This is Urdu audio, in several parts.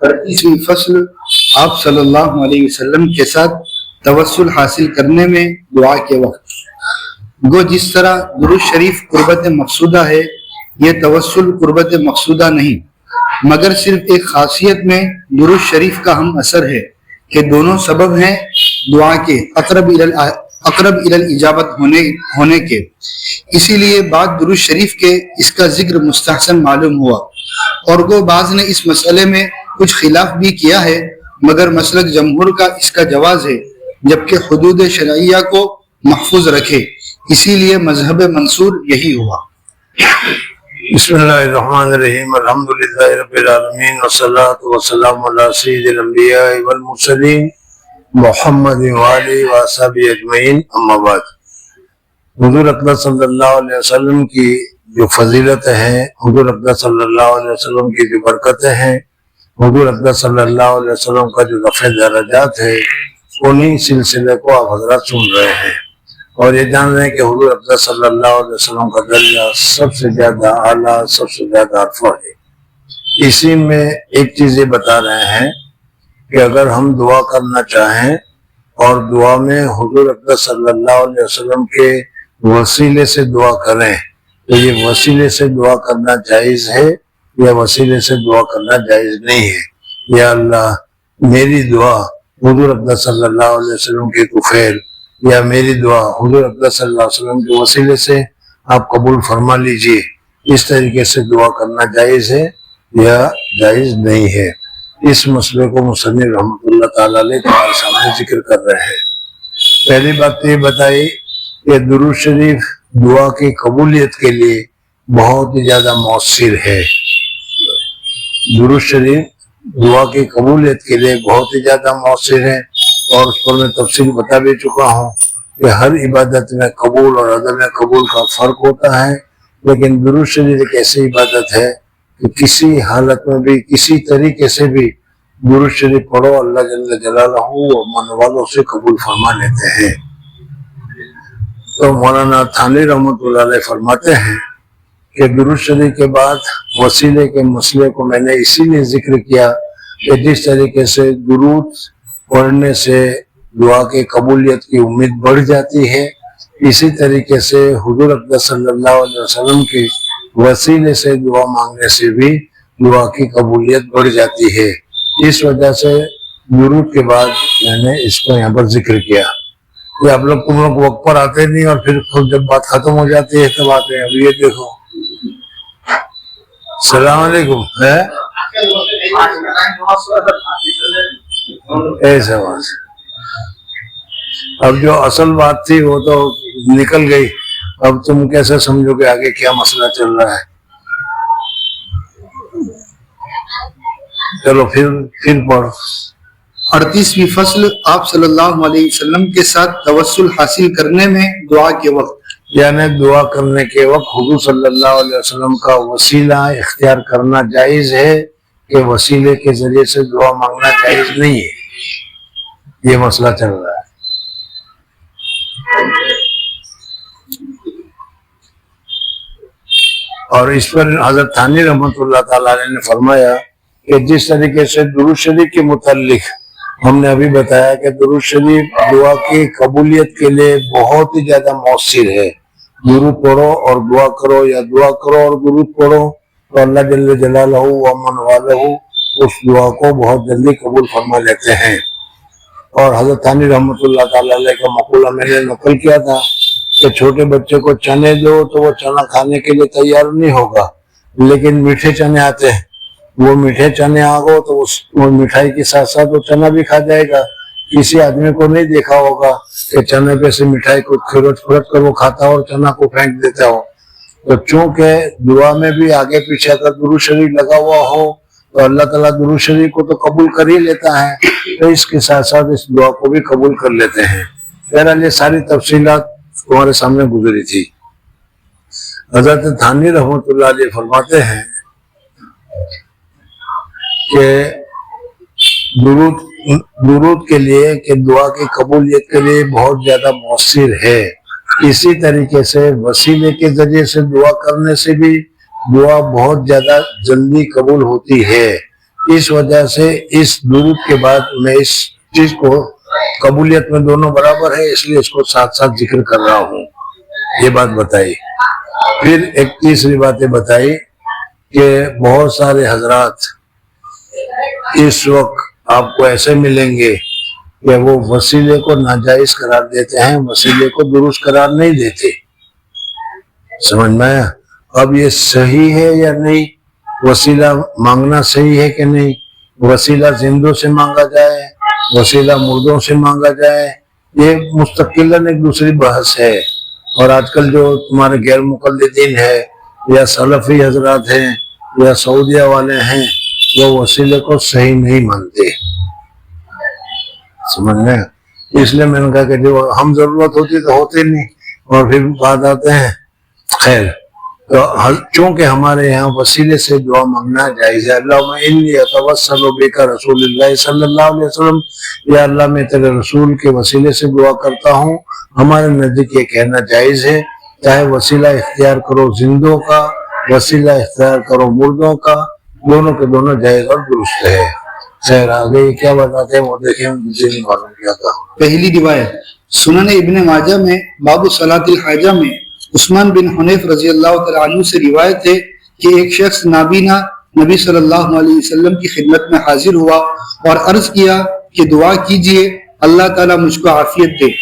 38ویں فصل آپ صلی اللہ علیہ وسلم کے ساتھ توسل حاصل کرنے میں دعا کے وقت۔ گو جس طرح درود شریف قربت مقصودہ ہے، یہ توسل قربت مقصودہ نہیں، مگر صرف ایک خاصیت میں درود شریف کا ہم اثر ہے کہ دونوں سبب ہیں دعا کے اقرب الی الاجابت ہونے کے۔ اسی لیے بعد درود شریف کے اس کا ذکر مستحسن معلوم ہوا، اور گو بعض نے اس مسئلے میں کچھ خلاف بھی کیا ہے، مگر مسلک جمہور کا اس کا جواز ہے، جبکہ حدود شرعیہ کو محفوظ رکھے، اسی لیے مذہب منصور یہی ہوا۔ بسم اللہ الرحمن الرحیم، الحمدللہ رب العالمین، والصلاة والسلام علی سید الانبیاء والمرسلین محمد وآلہ وصحبہ اجمعین، اما بعد۔ حضور اقدس صلی اللہ علیہ وسلم کی جو فضیلت ہے، حضور اقدس صلی اللہ علیہ وسلم کی جو برکتیں ہیں، حضور اقدس صلی اللہ علیہ وسلم کا جو رفع درجات ہے، انہی سلسلے کو آپ حضرات سن رہے ہیں، اور یہ جان رہے ہیں کہ حضور اقدس صلی اللہ علیہ وسلم کا درجہ سب سے زیادہ اعلیٰ، سب سے زیادہ عرفہ ہے۔ اسی میں ایک چیز یہ بتا رہے ہیں کہ اگر ہم دعا کرنا چاہیں اور دعا میں حضور اقدس صلی اللہ علیہ وسلم کے وسیلے سے دعا کریں تو یہ وسیلے سے دعا کرنا جائز ہے یا وسیلے سے دعا کرنا جائز نہیں ہے۔ یا اللہ میری دعا حضور اقدس صلی اللہ علیہ وسلم کے طفیل، یا میری دعا حضور اقدس صلی اللہ علیہ وسلم کے وسیلے سے آپ قبول فرما لیجئے، اس طریقے سے دعا کرنا جائز ہے یا جائز نہیں ہے۔ اس مسئلے کو مصنف رحمۃ اللہ تعالیٰ علیہ تمہارے سامنے ذکر کر رہے ہیں۔ پہلی بات تو یہ بتائی کہ درود شریف دعا کی قبولیت کے لیے بہت ہی زیادہ مؤثر ہے۔ درود شریف دعا کی قبولیت کے لیے بہت ہی زیادہ مؤثر ہے، اور اس پر میں تفصیل بتا بھی چکا ہوں کہ ہر عبادت میں قبول اور عدم قبول کا فرق ہوتا ہے، لیکن درود شریف ایک ایسی عبادت ہے کہ کسی حالت میں بھی کسی طریقے سے بھی درود شریف پڑھو، اللہ جل جلالہ اور من والوں سے قبول فرما لیتے ہیں۔ تو مولانا تھانوی رحمۃ اللہ علیہ فرماتے ہیں کہ درود شریف کے بعد وسیلے کے مسئلے کو میں نے اسی لیے ذکر کیا کہ جس طریقے سے درود پڑھنے سے دعا کی قبولیت کی امید بڑھ جاتی ہے، اسی طریقے سے حضور اقدس صلی اللہ علیہ وسلم کے وسیلے سے دعا مانگنے سے بھی دعا کی قبولیت بڑھ جاتی ہے۔ اس وجہ سے درود کے بعد میں نے اس کو یہاں پر ذکر کیا۔ یہ آپ لوگ تم لوگ وقت پر آتے نہیں، اور پھر خود جب بات ختم ہو جاتی ہے تب آتے ہیں۔ اب یہ دیکھو، السلام علیکم ہے ایسا بات۔ اب جو اصل بات تھی وہ تو نکل گئی، اب تم کیسے سمجھو کہ آگے کیا مسئلہ چل رہا ہے؟ چلو پھر پڑھو۔ 38ویں فصل آپ صلی اللہ علیہ وسلم کے ساتھ توسل حاصل کرنے میں دعا کے وقت۔ یعنی دعا کرنے کے وقت حضور صلی اللہ علیہ وسلم کا وسیلہ اختیار کرنا جائز ہے کہ وسیلے کے ذریعے سے دعا مانگنا جائز نہیں ہے، یہ مسئلہ چل رہا ہے۔ اور اس پر حضرت تھانوی رحمۃ اللہ تعالیٰ علیہ نے فرمایا کہ جس طریقے سے درود شریف کے متعلق ہم نے ابھی بتایا کہ درود شریف دعا کی قبولیت کے لیے بہت ہی زیادہ مؤثر ہے۔ درود پڑھو اور دعا کرو، یا دعا کرو اور درود پڑھو، تو اللہ جل جلالہ و من والہ اس دعا کو بہت جلدی قبول فرما لیتے ہیں۔ اور حضرت تھانوی رحمۃ اللہ تعالیٰ علیہ کا مقولہ میں نے نقل کیا تھا کہ چھوٹے بچے کو چنے دو تو وہ چنا کھانے کے لیے تیار نہیں ہوگا، لیکن میٹھے چنے آتے ہیں، وہ میٹھے چنے آ گو تو وہ مٹھائی کے ساتھ ساتھ وہ چنا بھی کھا جائے گا۔ کسی آدمی کو نہیں دیکھا ہوگا کہ چنے پہ سے مٹھائی کو کھرچ کر وہ کھاتا اور چنا کو پھینک دیتا ہو۔ تو چونکہ دعا میں بھی آگے پیچھے اگر درود شریف لگا ہوا ہو تو اللہ تعالیٰ درود شریف کو تو قبول کر ہی لیتا ہے، تو اس کے ساتھ ساتھ اس دعا کو بھی قبول کر لیتے ہیں۔ بہرحال یہ ساری تفصیلات تمہارے سامنے گزری تھی۔ حضرت تھانوی رحمۃ اللہ علیہ فرماتے ہیں کہ درود کے لیے کہ دعا کی قبولیت کے لیے بہت زیادہ مؤثر ہے۔ اسی طریقے سے وسیلے کے ذریعے سے دعا کرنے سے بھی دعا بہت زیادہ جلدی قبول ہوتی ہے۔ اس وجہ سے اس درود کے بعد میں اس چیز کو قبولیت میں دونوں برابر ہے، اس لیے اس کو ساتھ ساتھ ذکر کر رہا ہوں. یہ بات بتائی. پھر ایک تیسری باتیں بتائی کہ بہت سارے حضرات اس وقت آپ کو ایسے ملیں گے کہ وہ وسیلے کو ناجائز قرار دیتے ہیں، وسیلے کو درست قرار نہیں دیتے. سمجھ میں آیا؟ اب یہ صحیح ہے یا نہیں؟ وسیلہ مانگنا صحیح ہے کہ نہیں؟ وسیلہ زندوں سے مانگا جائے، وسیلہ مردوں سے مانگا جائے، یہ مستقلاً ایک دوسری بحث ہے. اور آج کل جو تمہارے غیر مقلدین ہے یا سلفی حضرات ہیں یا سعودیہ والے ہیں، وہ وسیلے کو صحیح نہیں مانتے. سمجھ میں؟ اس لیے میں نے کہا کہ جو ہم ضرورت ہوتی تو ہوتے نہیں، اور پھر بات آتے ہیں. خیر، تو چونکہ ہمارے یہاں وسیلے سے دعا مانگنا جائز ہے. اللہم انی اتوسل بک رسول اللہ صلی اللہ علیہ وسلم، یا اللہ میں تیرے رسول کے وسیلے سے دعا کرتا ہوں. ہمارے نزدیک یہ کہنا جائز ہے، چاہے وسیلہ اختیار کرو زندوں کا، وسیلہ اختیار کرو مردوں کا، دونوں کے دونوں جائز اور درست ہے. خیر، آگے کیا بتاتے ہیں وہ دیکھیں، مجھے نہیں معلوم کیا تھا. پہلی روایت سنن ابن ماجہ میں باب صلاۃ الحاجہ میں عثمان بن حنیف رضی اللہ تعالیٰ عنہ سے روایت ہے کہ ایک شخص نابینا نبی صلی اللہ علیہ وسلم کی خدمت میں حاضر ہوا اور عرض کیا کہ دعا کیجئے اللہ تعالیٰ مجھ کو عافیت دے.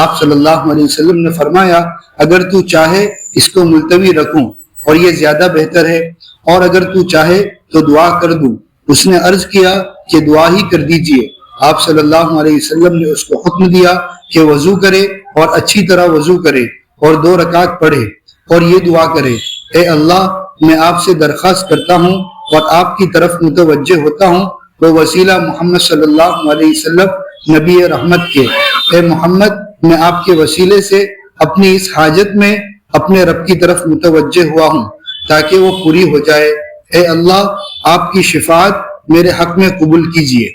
آپ صلی اللہ علیہ وسلم نے فرمایا اگر تو چاہے اس کو ملتوی رکھوں اور یہ زیادہ بہتر ہے، اور اگر تو چاہے تو دعا کر دوں. اس نے عرض کیا کہ دعا ہی کر دیجئے. آپ صلی اللہ علیہ وسلم نے اس کو حکم دیا کہ وضو کرے اور اچھی طرح وضو کرے اور 2 رکعت پڑھے اور یہ دعا کرے، اے اللہ میں آپ سے درخواست کرتا ہوں اور آپ کی طرف متوجہ ہوتا ہوں وہ وسیلہ محمد صلی اللہ علیہ وسلم نبی رحمت کے. اے محمد میں آپ کے وسیلے سے اپنی اس حاجت میں اپنے رب کی طرف متوجہ ہوا ہوں تاکہ وہ پوری ہو جائے. اے اللہ آپ کی شفاعت میرے حق میں قبول کیجیے.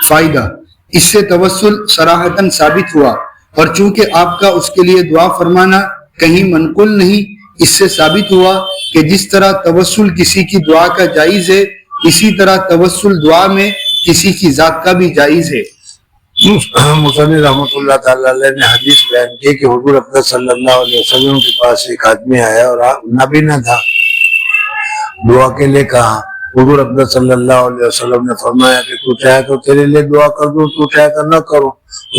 فائدہ، اس سے توسل صراحتاً ثابت ہوا، اور چونکہ آپ کا اس کے لیے دعا فرمانا کہیں منقول نہیں، اس سے ثابت ہوا کہ جس طرح توسل کسی کی دعا کا جائز ہے، اسی طرح توسل دعا میں کسی کی ذات کا بھی جائز ہے. مصنف رحمۃ اللہ تعالی علیہ نے حدیث بیان کی کہ حضور اقدس صلی اللہ علیہ وسلم کے پاس ایک آدمی آیا اور نابینا تھا. دعا کے لیے کہا. حضور اقدس صلی اللہ علیہ وسلم نے فرمایا کہ تو چاہے تو تیرے لیے دعا کر دوں، تو چاہے تو نہ کرو.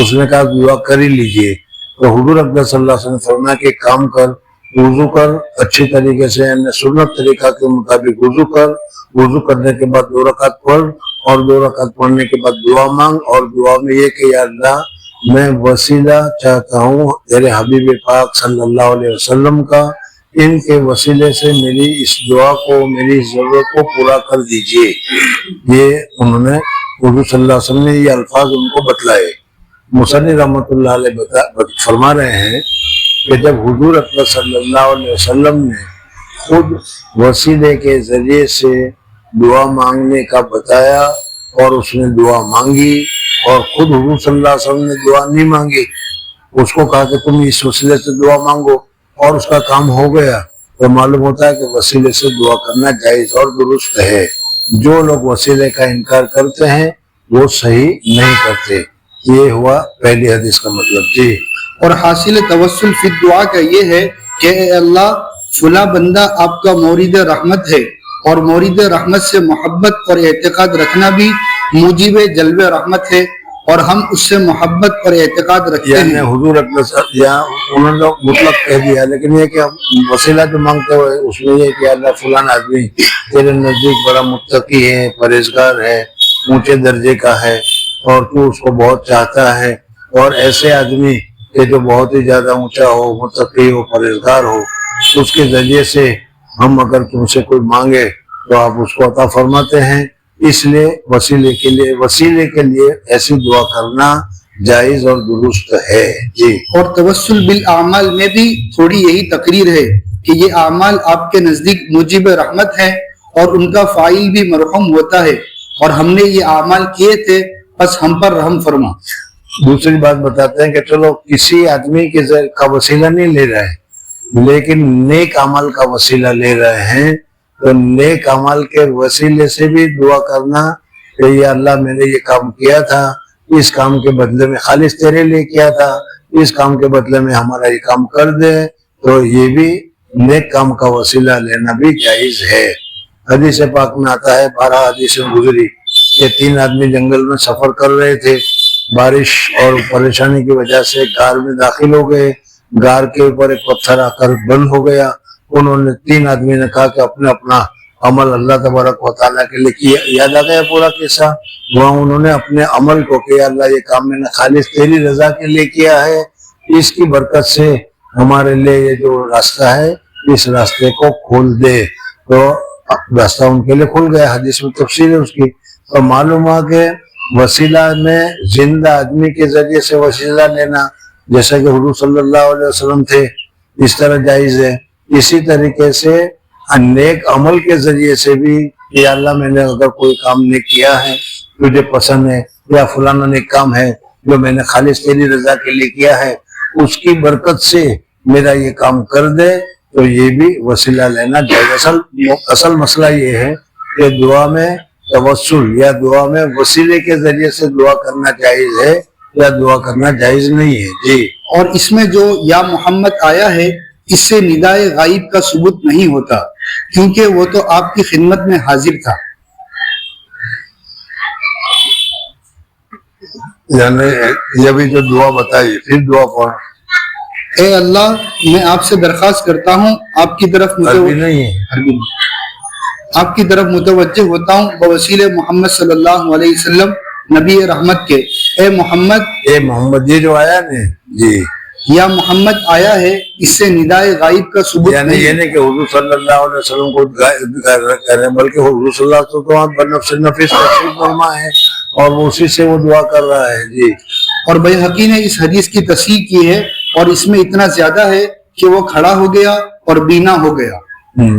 اس نے کہا دعا کر ہی لیجئے. تو حضور اقدس صلی اللہ علیہ وسلم نے فرمایا کہ کام کر، وضو کر اچھی طریقے سے، یعنی سنت طریقہ کے مطابق وضو کر. وضو کرنے کے بعد 2 رکعت پڑھ، اور 2 رکعت پڑھنے کے بعد دعا مانگ، اور دعا میں یہ کہ یا اللہ میں وسیلہ چاہتا ہوں تیرے حبیب پاک صلی اللہ علیہ وسلم کا، ان کے وسیلے سے میری اس دعا کو، میری اس ضرورت کو پورا کر دیجئے. یہ انہوں نے حضور صلی اللہ علیہ وسلم نے یہ الفاظ ان کو بتلائے. مصنف رحمۃ اللہ علیہ فرما رہے ہیں کہ جب حضور اکرم صلی اللہ علیہ وسلم نے خود وسیلے کے ذریعے سے دعا مانگنے کا بتایا اور اس نے دعا مانگی، اور خود حضور صلی اللہ علیہ وسلم نے دعا نہیں مانگی، اس کو کہا کہ تم اس وسیلے سے دعا مانگو، اور اس کا کام ہو گیا، تو معلوم ہوتا ہے کہ وسیلے سے دعا کرنا جائز اور درست ہے. جو لوگ وسیلے کا انکار کرتے ہیں وہ صحیح نہیں کرتے. یہ ہوا پہلی حدیث کا مطلب. جی. اور حاصل توسل فی دعا کا یہ ہے کہ اے اللہ فلاں بندہ آپ کا مورد رحمت ہے، اور مورد رحمت سے محبت اور اعتقاد رکھنا بھی موجب جلب رحمت ہے، اور ہم اس سے محبت اور اعتقاد رکھتے یعنی ہیں. حضور یہاں انہوں نے مطلق کہہ دیا، لیکن یہ کہ ہم وسیلہ جو مانگتے ہوئے اس میں یہ کہ اللہ فلان آدمی تیرے نزدیک بڑا متقی ہے، پرہیزگار ہے، اونچے درجے کا ہے، اور تو اس کو بہت چاہتا ہے، اور ایسے آدمی کہ جو بہت ہی زیادہ اونچا ہو، متقی ہو، پرہیزگار ہو، اس کے ذریعے سے ہم اگر تم سے کوئی مانگے تو آپ اس کو عطا فرماتے ہیں. اس لیے وسیلے کے لیے ایسی دعا کرنا جائز اور درست ہے. جی. اور توسل بالاعمال میں بھی تھوڑی یہی تقریر ہے کہ یہ اعمال آپ کے نزدیک موجب رحمت ہیں اور ان کا فاعل بھی مرحوم ہوتا ہے، اور ہم نے یہ اعمال کیے تھے بس ہم پر رحم فرما. دوسری بات بتاتے ہیں کہ چلو کسی آدمی کا وسیلہ نہیں لے رہے ہیں، لیکن نیک عمل کا وسیلہ لے رہے ہیں، تو نیک عمل کے وسیلے سے بھی دعا کرنا کہ یا اللہ میں نے یہ کام کیا تھا، اس کام کے بدلے میں خالص تیرے لیے کیا تھا، اس کام کے بدلے میں ہمارا یہ کام کر دے، تو یہ بھی نیک کام کا وسیلہ لینا بھی جائز ہے۔ حدیث پاک میں آتا ہے، 12 حدیث گزری کہ 3 آدمی جنگل میں سفر کر رہے تھے، بارش اور پریشانی کی وجہ سے غار میں داخل ہو گئے، غار کے اوپر ایک پتھر آ کر بند ہو گیا۔ انہوں نے 3 آدمی نے کہا کہ اپنا اپنا عمل اللہ تبارک و تعالیٰ کے لیے کیا، یاد آ گیا پورا قصہ، وہاں انہوں نے اپنے عمل کو کہ اللہ یہ کام میں نے خالص تیری رضا کے لیے کیا ہے، اس کی برکت سے ہمارے لیے یہ جو راستہ ہے اس راستے کو کھول دے، تو راستہ ان کے لیے کھل گیا۔ حدیث میں تفصیل ہے اس کی، تو معلوم ہوا کہ وسیلہ میں زندہ آدمی کے ذریعے سے وسیلہ لینا، جیسا کہ حضور صلی اللہ علیہ وسلم تھے اس طرح جائز ہے۔ اسی طریقے سے نیک عمل کے ذریعے سے بھی کہ اللہ میں نے اگر کوئی کام نیک کیا ہے تجھے پسند ہے، یا فلانا نیک کام ہے جو میں نے خالص تیری رضا کے لیے کیا ہے، اس کی برکت سے میرا یہ کام کر دے، تو یہ بھی وسیلہ لینا جائز۔ اصل مسئلہ یہ ہے کہ دعا میں توسل یا دعا میں وسیلے کے ذریعے سے دعا کرنا جائز ہے یا دعا کرنا جائز نہیں ہے۔ جی، اور اس میں جو یا محمد آیا ہے اس سے ندائے غائب کا ثبوت نہیں ہوتا، کیونکہ وہ تو آپ کی خدمت میں حاضر تھا۔ یعنی یہ بھی جو دعا بتائی، پھر دعا پڑھ، اے اللہ میں آپ سے درخواست کرتا ہوں، آپ کی طرف عربی نہیں ہے، آپ کی طرف متوجہ ہوتا ہوں بوسیلے محمد صلی اللہ علیہ وسلم نبی رحمت کے۔ اے محمد یہ جو آیا نا، جی، یا محمد آیا ہے، اس سے ندائے غائب کا ثبوت یعنی یہ نہیں کہ حضور صلی اللہ علیہ وسلم کو کہہ رہے ہیں، بلکہ حضور صلی اللہ علیہ وسلم بنفس نفس تشریف فرما ہے اور وہ اسی سے وہ دعا کر رہا ہے۔ جی، اور بیہقی نے اس حدیث کی تصحیح کی ہے، اور اس میں اتنا زیادہ ہے کہ وہ کھڑا ہو گیا اور بینا ہو گیا،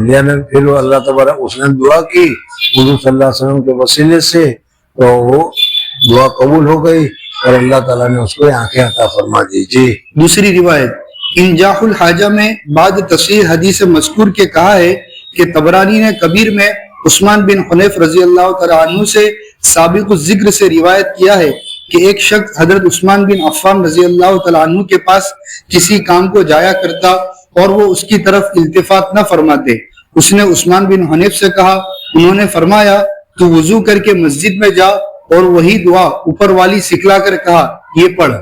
یعنی پھر وہ اللہ تبارک اس نے دعا کی حضور صلی اللہ علیہ وسلم کے وسیلے سے، تو وہ دعا قبول ہو گئی اور اللہ تعالیٰ نے اس کو آنکھیں عطا فرما دی۔ جی، دوسری روایت انجاح الحاجہ میں بعد تصحیح حدیث مذکور کے کہا ہے کہ طبرانی نے کبیر میں عثمان بن حنیف رضی اللہ تعالیٰ عنہ سے سابق الذکر سے روایت کیا ہے کہ ایک شخص حضرت عثمان بن عفان رضی اللہ تعالیٰ عنہ کے پاس کسی کام کو جایا کرتا اور وہ اس کی طرف التفات نہ فرماتے۔ اس نے عثمان بن حنیف سے کہا، انہوں نے فرمایا تو وضو کر کے مسجد میں جا اور وہی دعا اوپر والی سکھلا کر کہا، یہ پڑھ۔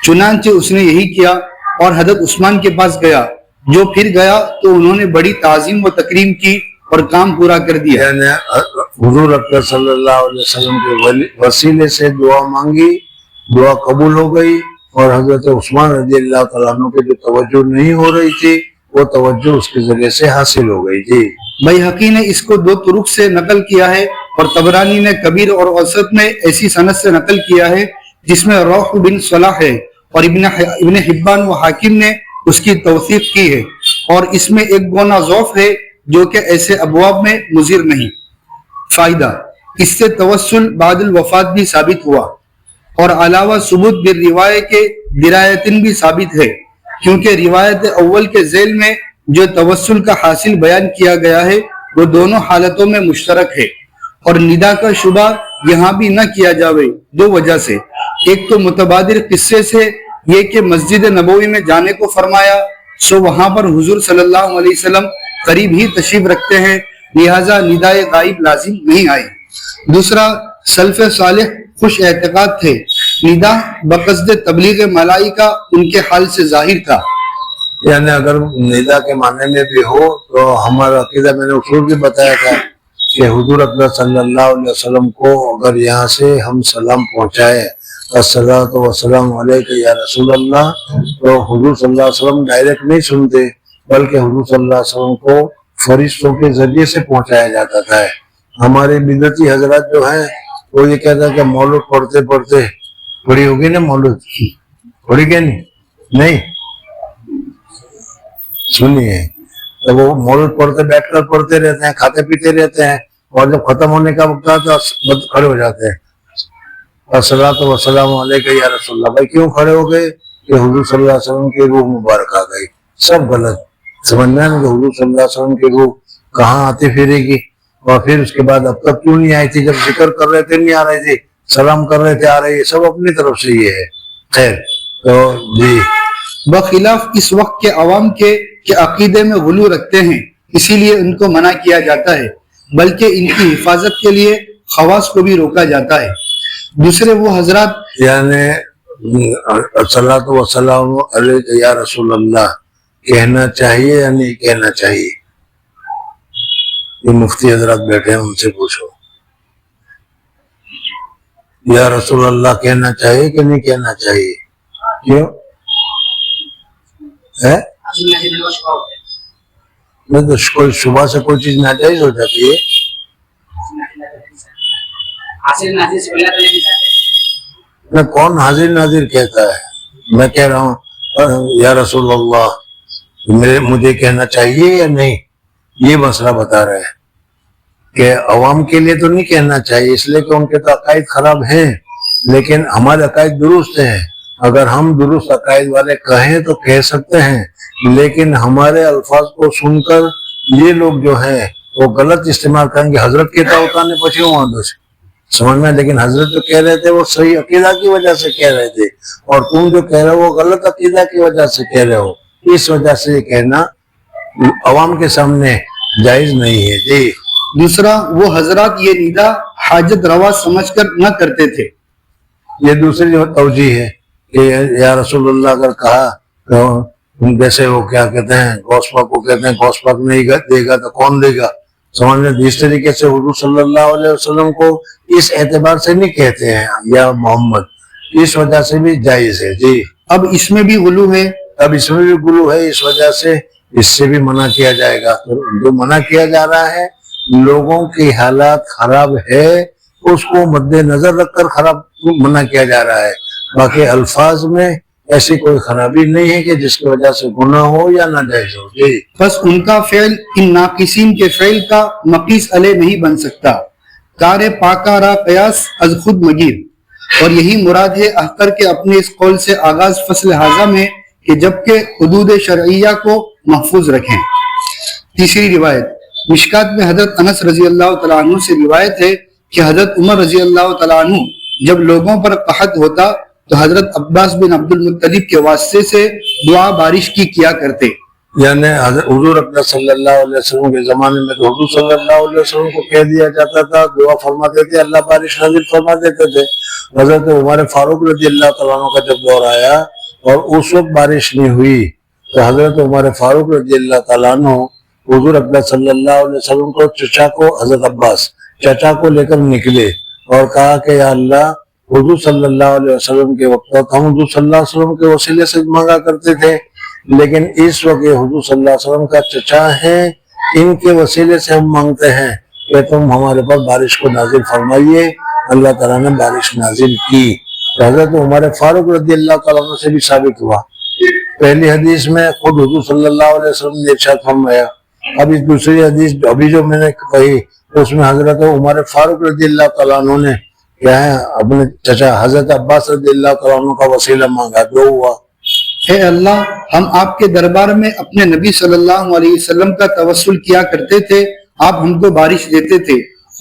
چنانچہ اس نے یہی کیا اور حضرت عثمان کے پاس گیا، جو پھر گیا تو انہوں نے بڑی تعظیم و تکریم کی اور کام پورا کر دیا۔ یعنی حضور اکرم صلی اللہ علیہ وسلم کے وسیلے سے دعا مانگی، دعا قبول ہو گئی، اور حضرت عثمان رضی اللہ تعالیٰ عنہ کے جو توجہ نہیں ہو رہی تھی وہ توجہ اس کے ذریعے سے حاصل ہو گئی۔ جی، بیہقی نے اس کو 2 طرق سے نقل کیا ہے، اور طبرانی نے کبیر اور اوسط میں ایسی سند سے نقل کیا ہے جس میں روح بن صلاح ہے، اور ابن حبان و حاکم نے اس کی توثیق کی ہے، اور اس میں ایک گونا ضعف ہے جو کہ ایسے ابواب میں مضر نہیں۔ فائدہ، اس سے توسل بعد الوفات بھی ثابت ہوا، اور علاوہ ثبوت بالروایت کے درایتن بھی ثابت ہے، کیونکہ روایت اول کے ذیل میں جو توسل کا حاصل بیان کیا گیا ہے وہ دونوں حالتوں میں مشترک ہے، اور ندا کا شبہ یہاں بھی نہ کیا جاوے 2 وجہ سے۔ ایک تو متبادر قصے سے یہ کہ مسجد نبوی میں جانے کو فرمایا، سو وہاں پر حضور صلی اللہ علیہ وسلم قریب ہی تشریف رکھتے ہیں، لہٰذا ندائے غائب لازم نہیں آئی۔ دوسرا، سلف صالح خوش اعتقاد تھے، ندا بقصد تبلیغ ملائکہ ان کے حال سے ظاہر تھا۔ یعنی اگر ندا کے معنی میں بھی ہو تو ہمارا عقیدہ میں نے اصول بھی بتایا تھا کہ حضور اکرم صلی اللہ علیہ وسلم کو اگر یہاں سے ہم سلام پہنچائے، الصلاۃ والسلام علیک یا رسول اللہ، تو حضور صلی اللہ علیہ وسلم ڈائریکٹ نہیں سنتے، بلکہ حضور صلی اللہ علیہ وسلم کو فرشتوں کے ذریعے سے پہنچایا جاتا تھا۔ ہمارے بدعتی حضرات جو ہیں وہ یہ کہتا ہے کہ مولود پڑھتے پڑھتے، پڑھی ہوگی نا مولود، پڑھی کہ نہیں سنیے، تو وہ مولود پڑھتے بیٹھ کر پڑھتے رہتے ہیں، کھاتے پیتے رہتے ہیں، اور جب ختم ہونے کا وقت آتا ہے تو کھڑے ہو جاتے ہیں، الصلاۃ والسلام علیک یا رسول اللہ۔ بھائی کیوں کھڑے ہو گئے؟ کہ حضور صلی اللہ علیہ وسلم کی روح مبارک آ گئی۔ سب غلط سمجھنا ہے کہ حضور صلی اللہ علیہ وسلم کی روح کہاں آتی پھرے گی؟ اور پھر اس کے بعد اب تک کیوں نہیں آئی تھی؟ جب ذکر کر رہے تھے نہیں آ رہی تھی، سلام کر رہے تھے آ رہی ہے، سب اپنی طرف سے یہ ہے۔ خیر تو جی بخلاف اس وقت کے عوام کے کہ عقیدے میں غلو رکھتے ہیں، اسی لیے ان کو منع کیا جاتا ہے، بلکہ ان کی حفاظت کے لیے خواص کو بھی روکا جاتا ہے۔ دوسرے وہ حضرات یعنی الصلاۃ والسلام علیک یا رسول اللہ کہنا چاہیے یا نہیں کہنا چاہیے؟ یہ مفتی حضرات بیٹھے ہیں، ان سے پوچھو، یا رسول اللہ کہنا چاہیے کہ نہیں کہنا چاہیے؟ کیوں ہے؟ نہیں تو کوئی صبح سے کوئی چیز ناجائز ہو جاتی ہے؟ میں کون حاضر ناظر کہتا ہے؟ میں کہہ رہا ہوں یا رسول اللہ مجھے کہنا چاہیے یا نہیں، یہ مسئلہ بتا رہے ہیں کہ عوام کے لیے تو نہیں کہنا چاہیے، اس لیے کہ ان کے تو عقائد خراب ہیں، لیکن ہمارے عقائد درست ہیں۔ اگر ہم درست عقائد والے کہیں تو کہہ سکتے ہیں، لیکن ہمارے الفاظ کو سن کر یہ لوگ جو ہیں وہ غلط استعمال کریں گے۔ حضرت کہتا ہوتا نے پچھے وہاں دو سے سمجھ میں، لیکن حضرت جو کہہ رہے تھے وہ صحیح عقیدہ کی وجہ سے کہہ رہے تھے، اور تم جو کہہ رہے ہو وہ غلط عقیدہ کی وجہ سے کہہ رہے ہو، اس وجہ سے یہ کہنا عوام کے سامنے جائز نہیں ہے۔ جی دوسرا وہ حضرات یہ ندا حاجت روا سمجھ کر نہ کرتے تھے۔ یہ دوسری جو توجیہ ہے کہ یا رسول اللہ اگر کہا تو جیسے وہ کیا کہتے ہیں غوث پاک کو کہتے ہیں غوث پاک نہیں دے گا تو کون دے گا، سمجھ میں، اس طریقے سے حضور صلی اللہ علیہ وسلم کو اس اعتبار سے نہیں کہتے ہیں یا محمد، اس وجہ سے بھی جائز ہے۔ جی اب اس میں بھی غلو ہے، اب اس میں بھی غلو ہے، اس وجہ سے اس سے بھی منع کیا جائے گا۔ جو منع کیا جا رہا ہے لوگوں کی حالات خراب ہے، اس کو مد نظر رکھ کر خراب منع کیا جا رہا ہے، باقی الفاظ میں ایسی کوئی خرابی نہیں ہے کہ جس کی وجہ سے گناہ ہو یا ناجائز ہو۔ جی بس ان کا فعل ان ناقصین کے فعل کا مقیس علیہ نہیں بن سکتا۔ کار پاکا را قیاس از خود مگیر، اور یہی مراد ہے اختر کے اپنے اس قول سے آغاز فصل حاضہ میں کہ جبکہ حدود شرعیہ کو محفوظ رکھیں۔ تیسری روایت مشکات میں حضرت انس رضی اللہ تعالیٰ عنہ سے روایت ہے کہ حضرت عمر رضی اللہ تعالیٰ عنہ جب لوگوں پر قحط ہوتا تو حضرت عباس بن عبد المطلب کے واسطے سے دعا بارش کی کیا کرتے۔ یعنی حضور اکرم صلی اللہ علیہ وسلم کے زمانے میں تو حضور صلی اللہ علیہ وسلم کو کہہ دیا جاتا تھا، دعا فرماتے تھے، اللہ بارش نازل فرما دیتے تھے۔ حضرت عمر فاروق رضی اللہ تعالیٰ عنہ کا جب دور آیا اور اس وقت بارش نہیں ہوئی تو حضرت عمر فاروق رضی اللہ تعالیٰ عنہ حضور اکرم صلی اللہ علیہ وسلم کو چچا کو حضرت عباس چچا کو لے کر نکلے اور کہا کہ یا اللہ حضور صلی اللہ علیہ وسلم کے وقت ہم حضور صلی اللہ علیہ وسلم کے وسیلے سے مانگا کرتے تھے، لیکن اس وقت یہ حضور صلی اللہ علیہ وسلم کا چچا ہے، ان کے وسیلے سے ہم مانگتے ہیں کہ تم ہمارے پر بارش کو نازل فرمائیے۔ اللہ تعالیٰ نے بارش نازل کی۔ حضرت عمر فاروق رضی اللہ تعالیٰ عنہ سے بھی ثابت ہوا۔ پہلی حدیث میں خود حضور صلی اللہ علیہ وسلم نے ارشاد فرمایا، اب اس دوسری حدیث ابھی جو میں نے کہی اس میں حضرت عمر فاروق رضی اللہ تعالیٰ عنہ نے کیا ہے اپنے چچا حضرت عباس رضی اللہ تعالیٰ عنہ کا وسیلہ مانگا، دو ہوا۔ اے اللہ، ہم آپ کے دربار میں اپنے نبی صلی اللہ علیہ وسلم کا توسل کیا کرتے تھے، آپ ہم کو بارش دیتے تھے،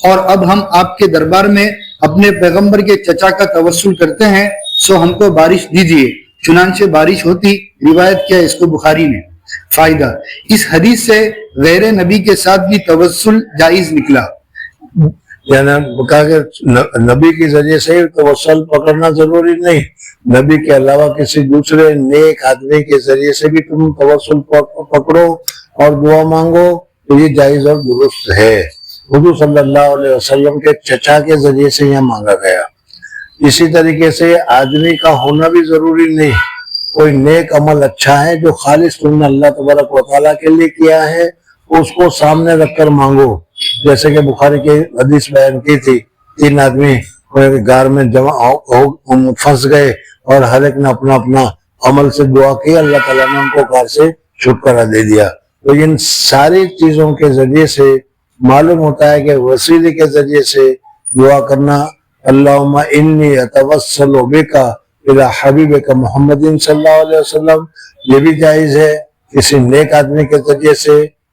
اور اب ہم آپ کے دربار میں اپنے پیغمبر کے چچا کا توسل کرتے ہیں، سو ہم کو بارش دیجیے، چنانچہ بارش ہوتی۔ روایت کیا اس کو بخاری نے۔ فائدہ، اس حدیث سے غیر نبی کے ساتھ بھی توسل جائز نکلا۔ یعنی کہا کہ نبی کے ذریعے سے توسل پکڑنا ضروری نہیں، نبی کے علاوہ کسی دوسرے نیک آدمی کے ذریعے سے بھی تم توسل پکڑو اور دعا مانگو تو یہ جائز اور درست ہے۔ حضور صلی اللہ علیہ وسلم کے چچا کے ذریعے سے یہ مانگا گیا۔ اسی طریقے سے آدمی کا ہونا بھی ضروری نہیں، کوئی نیک عمل اچھا ہے جو خالص تم نے اللہ تبارک و تعالیٰ کے لیے کیا ہے اس کو سامنے رکھ کر مانگو، جیسے کہ بخاری کی حدیث بیان کی تھی، 3 آدمی غار میں پھنس گئے اور ہر ایک نے اپنا اپنا عمل سے دعا کی، اللہ تعالیٰ نے ان کو غار سے چھٹکارا دے دیا۔ تو ان ساری چیزوں کے ذریعے سے معلوم ہوتا ہے کہ وسیلے کے ذریعے سے دعا کرنا، اللہم انی اتوسل بک الی حبیبک محمد صلی اللہ علیہ وسلم، یہ بھی جائز ہے۔ کسی نیک آدمی کے ذریعے سے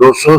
200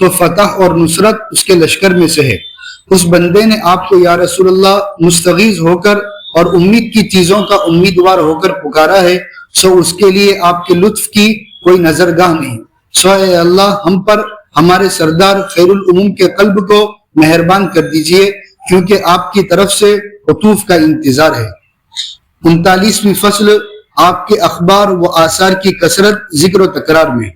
تو فتح اور نصرت اس کے لشکر میں سے ہے۔ اس بندے نے آپ کو یا رسول اللہ مستغیث ہو کر اور امید کی چیزوں کا امیدوار ہو کر پکارا ہے، سو اس کے لیے آپ کے لطف کی کوئی نظرگاہ نہیں۔ سو اے اللہ ہم پر ہمارے سردار خیر العموم کے قلب کو مہربان کر دیجئے، کیونکہ آپ کی طرف سے عطوف کا انتظار ہے۔ 39ویں فصل آپ کے اخبار و آثار کی کثرت ذکر و تکرار میں۔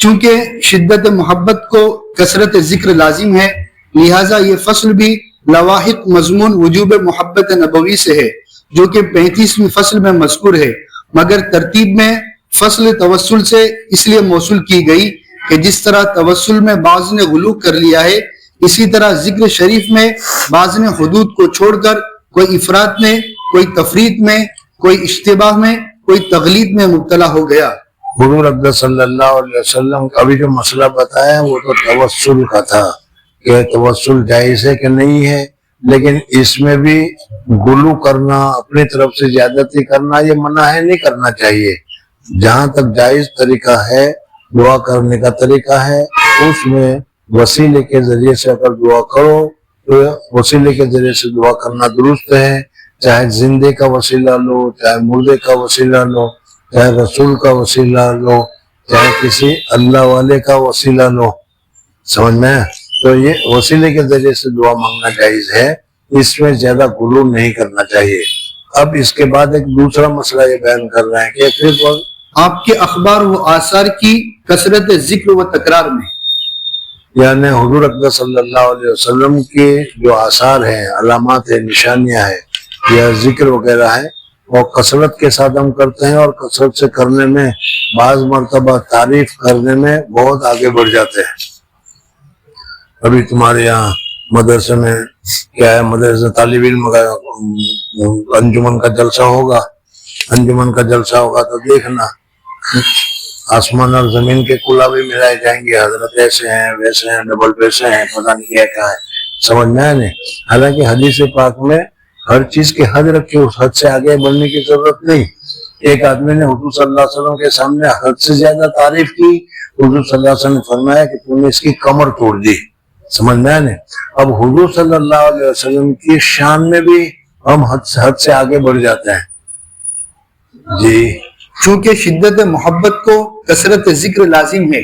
چونکہ شدت محبت کو کثرت ذکر لازم ہے، لہٰذا یہ فصل بھی لواحق مضمون وجوب محبت نبوی سے ہے، جو کہ 35ویں فصل میں مذکور ہے، مگر ترتیب میں فصل توسل سے اس لیے موصول کی گئی کہ جس طرح توسل میں بعض نے غلو کر لیا ہے، اسی طرح ذکر شریف میں بعض نے حدود کو چھوڑ کر کوئی افراط میں، کوئی تفریط میں، کوئی اشتباہ میں، کوئی تغلید میں مبتلا ہو گیا۔ حضور اقدس صلی اللہ علیہ وسلم کا ابھی جو مسئلہ بتایا وہ تو توسل کا تھا کہ توسل جائز ہے کہ نہیں ہے، لیکن اس میں بھی غلو کرنا، اپنی طرف سے زیادتی کرنا یہ منع ہے، نہیں کرنا چاہیے۔ جہاں تک جائز طریقہ ہے، دعا کرنے کا طریقہ ہے، اس میں وسیلے کے ذریعے سے اگر دعا کرو تو وسیلے کے ذریعے سے دعا کرنا درست ہے، چاہے زندے کا وسیلہ لو، چاہے مردے کا وسیلہ لو، چاہے رسول کا وسیلہ لو، چاہے کسی اللہ والے کا وسیلہ لو، سمجھ میں؟ تو یہ وسیلے کے ذریعے سے دعا مانگنا جائز ہے، اس میں زیادہ غلو نہیں کرنا چاہیے۔ اب اس کے بعد ایک دوسرا مسئلہ یہ بیان کر رہے ہیں کہ پھر آپ کے اخبار و آثار کی کثرت ذکر و تکرار میں، یعنی حضور اقدس صلی اللہ علیہ وسلم کے جو آثار ہیں، علامات ہیں، نشانیاں ہیں یا ذکر وغیرہ ہیں، وہ کثرت کے ساتھ ہم کرتے ہیں، اور کثرت سے کرنے میں بعض مرتبہ تعریف کرنے میں بہت آگے بڑھ جاتے ہیں۔ ابھی تمہارے یہاں مدرسے میں کیا ہے، مدرسہ طالب علم کا انجمن کا جلسہ ہوگا، انجمن کا جلسہ ہوگا تو دیکھنا آسمان اور زمین کے کلا بھی ملائے جائیں گے، حضرت ایسے ہیں ویسے ہیں، ڈبل پیسے ہیں، پتہ نہیں کیا کیا ہے، سمجھ میں آیا نہیں؟ حالانکہ حدیث پاک میں ہر چیز کی حد رکھی، اس حد سے آگے بڑھنے کی ضرورت نہیں۔ ایک آدمی نے حضور صلی اللہ علیہ وسلم کے سامنے حد سے زیادہ تعریف کی، حضور صلی اللہ علیہ وسلم نے فرمایا کہ تم نے اس کی کمر توڑ دی، سمجھ میں آیا نہیں؟ اب حضور صلی اللہ علیہ وسلم کی شان میں بھی ہم حد سے آگے بڑھ جاتے ہیں جی۔ چونکہ شدت محبت کو کثرت ذکر لازم ہے،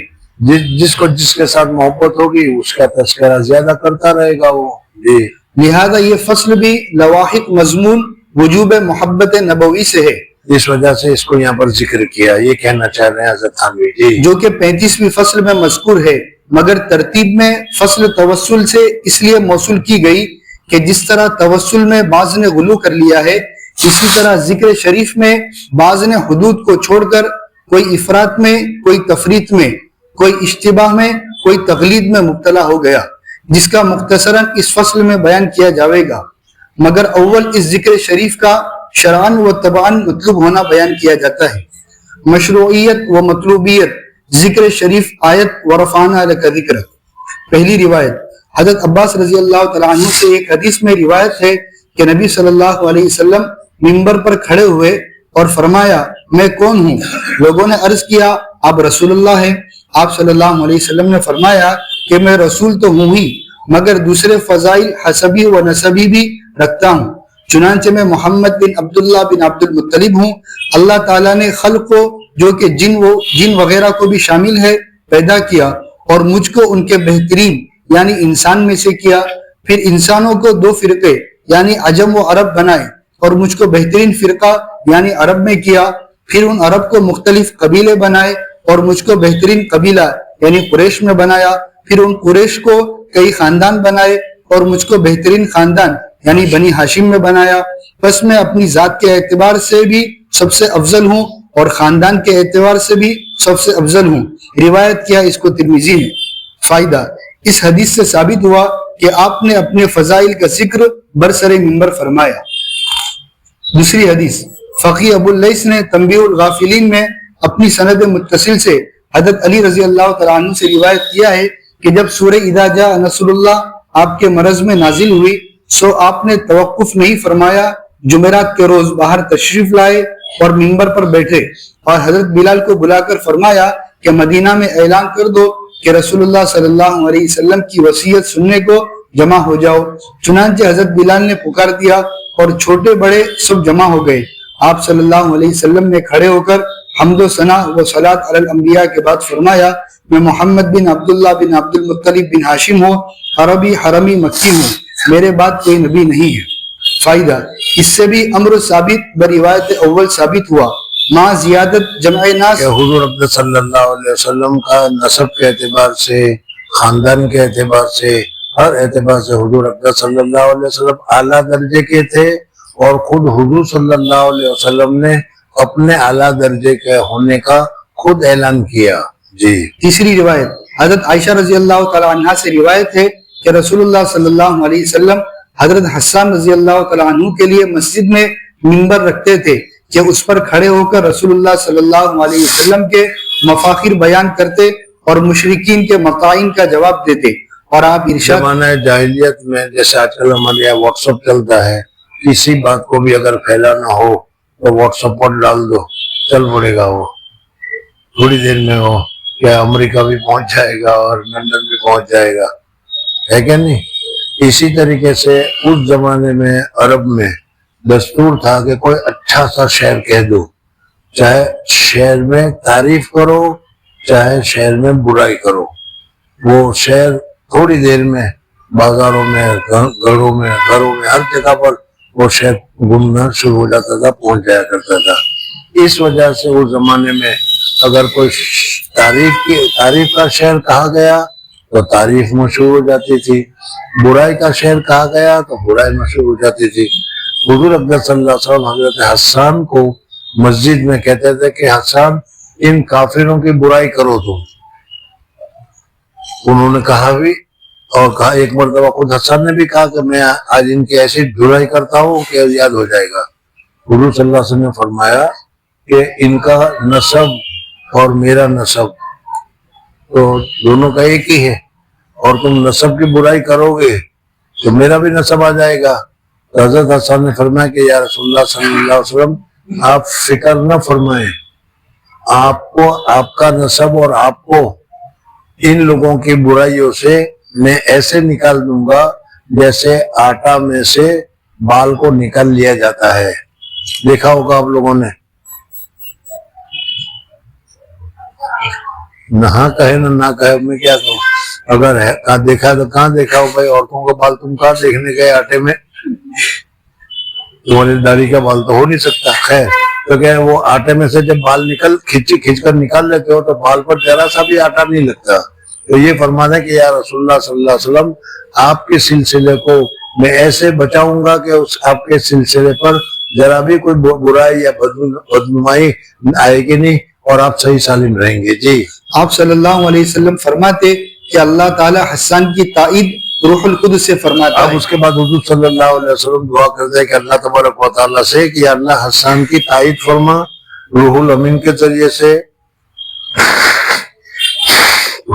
جس کو جس کے ساتھ محبت ہوگی اس کا تذکرہ زیادہ کرتا رہے گا وہ جی۔ لہذا یہ فصل بھی لواحق مضمون وجوب محبت نبوی سے ہے، اس وجہ سے اس کو یہاں پر ذکر کیا، یہ کہنا چاہ رہے ہیں حضرت تھانوی جی، جو کہ 35ویں فصل میں مذکور ہے، مگر ترتیب میں فصل توسل سے اس لیے موصول کی گئی کہ جس طرح توسل میں بعض نے غلو کر لیا ہے، اسی طرح ذکر شریف میں بعض نے حدود کو چھوڑ کر کوئی افراط میں، کوئی تفریط میں، کوئی اشتباہ میں، کوئی تغلید میں مبتلا ہو گیا، جس کا مختصراً اس فصل میں بیان کیا جاوے گا۔ مگر اول اس ذکر شریف کا شرعاً و طبعاً مطلوب ہونا بیان کیا جاتا ہے۔ مشروعیت و مطلوبیت ذکر شریف آیت ورفعنا لک ذکرک۔ پہلی روایت حضرت عباس رضی اللہ تعالیٰ عنہ سے ایک حدیث میں روایت ہے کہ نبی صلی اللہ علیہ وسلم منبر پر کھڑے ہوئے اور فرمایا میں کون ہوں؟ لوگوں نے عرض کیا آپ رسول اللہ ہیں۔ آپ صلی اللہ علیہ وسلم نے فرمایا کہ میں رسول تو ہوں ہی، مگر دوسرے فضائل حسبی و نسبی بھی رکھتا ہوں، چنانچہ میں محمد بن عبداللہ بن عبد المطلب ہوں۔ اللہ تعالیٰ نے خلق کو جو کہ جن وغیرہ کو بھی شامل ہے پیدا کیا، اور مجھ کو ان کے بہترین یعنی انسان میں سے کیا، پھر انسانوں کو دو فرقے یعنی عجم و عرب بنائے، اور مجھ کو بہترین فرقہ یعنی عرب میں کیا، پھر ان عرب کو مختلف قبیلے بنائے، اور مجھ کو بہترین قبیلہ یعنی قریش میں بنایا، پھر ان قریش کو کئی خاندان بنائے، اور مجھ کو بہترین خاندان یعنی بنی ہاشم میں بنایا۔ پس میں اپنی ذات کے اعتبار سے بھی سب سے افضل ہوں، اور خاندان کے اعتبار سے بھی سب سے افضل ہوں۔ روایت کیا اس کو ترمذی نے۔ فائدہ اس حدیث سے ثابت ہوا کہ آپ نے اپنے فضائل کا ذکر برسر منبر فرمایا۔ دوسری حدیث فقی ابو اللیث نے تنبیہ الغافلین میں اپنی سند متصل سے حضرت علی رضی اللہ تعالیٰ عنہ سے روایت کیا ہے کہ جب سورہ اذا جاء نصر اللہ آپ کے مرض میں نازل ہوئی، سو آپ نے توقف نہیں فرمایا، جمعرات کے روز باہر تشریف لائے اور منبر پر بیٹھے، اور حضرت بلال کو بلا کر فرمایا کہ مدینہ میں اعلان کر دو کہ رسول اللہ صلی اللہ علیہ وسلم کی وصیت سننے کو جمع ہو جاؤ۔ چنانچہ حضرت بلال نے پکار دیا اور چھوٹے بڑے سب جمع ہو گئے۔ آپ صلی اللہ علیہ وسلم نے کھڑے ہو کر حمد و ثنا و صلاۃ علی الانبیاء کے بعد فرمایا، میں محمد بن عبداللہ بن عبد المطلب بن ہاشم ہوں، عربی حرمی مکی ہوں، میرے بعد کوئی نبی نہیں ہے۔ فائدہ، اس سے بھی امر ثابت بروایت اول ثابت ہوا، ما زیادت جمع ناس، کہ حضور اقدس صلی اللہ علیہ وسلم کا نسب کے اعتبار سے، خاندان کے اعتبار سے، ہر اعتبار سے حضور اقدس صلی اللہ علیہ وسلم اعلیٰ درجے کے تھے، اور خود حضور صلی اللہ علیہ وسلم نے اپنے اعلیٰ درجے کے ہونے کا خود اعلان کیا۔ جی تیسری روایت حضرت عائشہ رضی اللہ تعالی عنہ سے روایت ہے کہ رسول اللہ صلی اللہ علیہ وسلم حضرت حسان رضی اللہ تعالی عنہ کے لیے مسجد میں منبر رکھتے تھے کہ اس پر کھڑے ہو کر رسول اللہ صلی اللہ علیہ وسلم کے مفاخر بیان کرتے اور مشرکین کے مطائن کا جواب دیتے، اور آپ ارشاد، زمانہ جاہلیت میں جیسے آج کل ہمارے یہاں واٹس ایپ چلتا ہے، کسی بات کو بھی اگر پھیلانا ہو تو واٹس ایپ پر ڈال دو، چل پڑے گا، وہ تھوڑی دیر میں وہ کیا امریکہ بھی پہنچ جائے گا اور لندن بھی پہنچ جائے گا، ہے کہ نہیں؟ اسی طریقے سے اس زمانے میں عرب میں دستور تھا کہ کوئی اچھا سا شعر کہہ دو، چاہے شعر میں تعریف کرو چاہے شعر میں برائی کرو، وہ شعر تھوڑی دیر میں بازاروں میں، گھروں میں ہر جگہ پر وہ شعر گھومنا شروع ہو جاتا تھا، پہنچ جایا کرتا تھا۔ اس وجہ سے اس زمانے میں اگر کوئی تعریف کا شعر کہا گیا تو تعریف مشہور ہو جاتی تھی، برائی کا شعر کہا گیا تو برائی مشہور ہو جاتی تھی۔ حضور اقدس صلی اللہ علیہ وسلم حضرت حسان کو مسجد میں کہتے تھے کہ حسان ان کافروں کی برائی کرو تم، انہوں نے کہا بھی، اور کہا ایک مرتبہ خود حسان نے بھی کہا کہ میں آج ان کی ایسی برائی کرتا ہوں کہ یاد ہو جائے گا۔ حضور صلی اللہ علیہ وسلم نے فرمایا کہ ان کا نسب اور میرا نسب تو دونوں کا ایک ہی ہے، اور تم نسب کی برائی کرو گے تو میرا بھی نسب آ جائے گا۔ تو حضرت حسان نے فرمایا کہ یا رسول اللہ صلی اللہ علیہ وسلم آپ فکر نہ فرمائیں، آپ کو آپ کا نسب اور آپ کو ان لوگوں کی برائیوں سے میں ایسے نکال دوں گا جیسے آٹا میں سے بال کو نکال لیا جاتا ہے۔ دیکھا ہوگا آپ لوگوں نے، نہ کہے نہ کہے، میں کیا کہوں، اگر ہے دیکھا تو کہاں دیکھا ہو بھائی، عورتوں کا بال تم کہاں دیکھنے گئے آٹے میں، تمہاری داڑھی کا بال تو ہو نہیں سکتا۔ خیر، تو کہ وہ آٹے میں سے جب بال کھینچ کر نکال لیتے ہو تو بال پر ذرا سا بھی آٹا نہیں لگتا۔ تو یہ فرمانا ہے کہ یا رسول اللہ صلی اللہ علیہ وسلم آپ کے سلسلے کو میں ایسے بچاؤں گا کہ آپ کے سلسلے پر ذرا بھی کوئی برائی یا بدنمائی آئے گی نہیں، اور آپ صحیح سالم رہیں گے۔ جی آپ صلی اللہ علیہ وسلم فرماتے کہ اللہ تعالی حسان کی تائید روح القدس سے فرماتا اب ہے۔ اس کے بعد حضور صلی اللہ علیہ وسلم دعا کرتے ہیں کہ اللہ تبارک و تعالیٰ سے کہ یا اللہ حسان کی تائید فرما روح الامین کے ذریعے سے،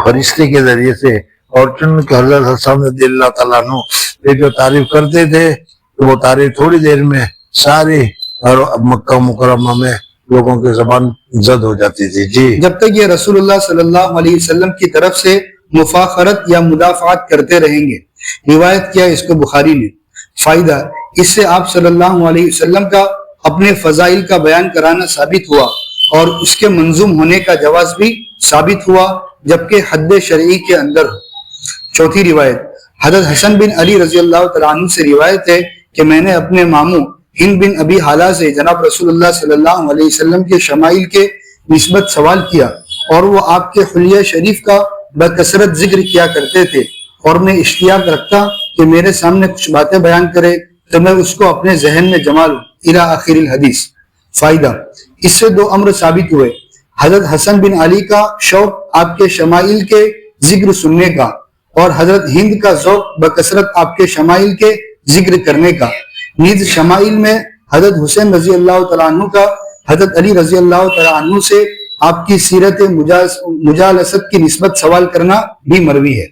فرشتے کے ذریعے سے، اور چن کے حضرت حسان رضی اللہ تعالیٰ عنہ یہ جو تعریف کرتے تھے تو وہ تعریف تھوڑی دیر میں ساری اور مکہ مکرمہ میں لوگوں کی زبان زد ہو جاتی تھی۔ جی جب تک یہ رسول اللہ صلی اللہ علیہ وسلم کی طرف سے مفاخرت یا مدافعات کرتے رہیں گے۔ روایت کیا اس کو بخاری نے۔ فائدہ، اس سے آپ صلی اللہ علیہ وسلم کا اپنے فضائل کا بیان کرانا ثابت ہوا اور اس کے منظوم ہونے کا جواز بھی ثابت ہوا، جبکہ حد شرعی کے اندر ہو۔ چوتھی روایت حضرت حسن بن علی رضی اللہ تعالیٰ عنہ سے روایت ہے کہ میں نے اپنے ماموں ہند بن ابی حالہ سے جناب رسول اللہ صلی اللہ علیہ وسلم کے شمائل کے نسبت سوال کیا، اور وہ آپ کے حلیہ شریف کا بکثرت ذکر کیا کرتے تھے، اور میں اشتیاق رکھتا کہ میرے سامنے کچھ باتیں بیان کرے تو میں اس کو اپنے ذہن میں جما لوں، الی آخر الحدیث۔ فائدہ، اس سے دو امر ثابت ہوئے: حضرت حسن بن علی کا شوق آپ کے شمائل کے ذکر سننے کا، اور حضرت ہند کا ذوق بکثرت آپ کے شمائل کے ذکر کرنے کا۔ نیز شمائل میں حضرت حسین رضی اللہ تعالیٰ عنہ کا حضرت علی رضی اللہ تعالیٰ عنہ سے آپ کی سیرت مجالست کی نسبت سوال کرنا بھی مروی ہے۔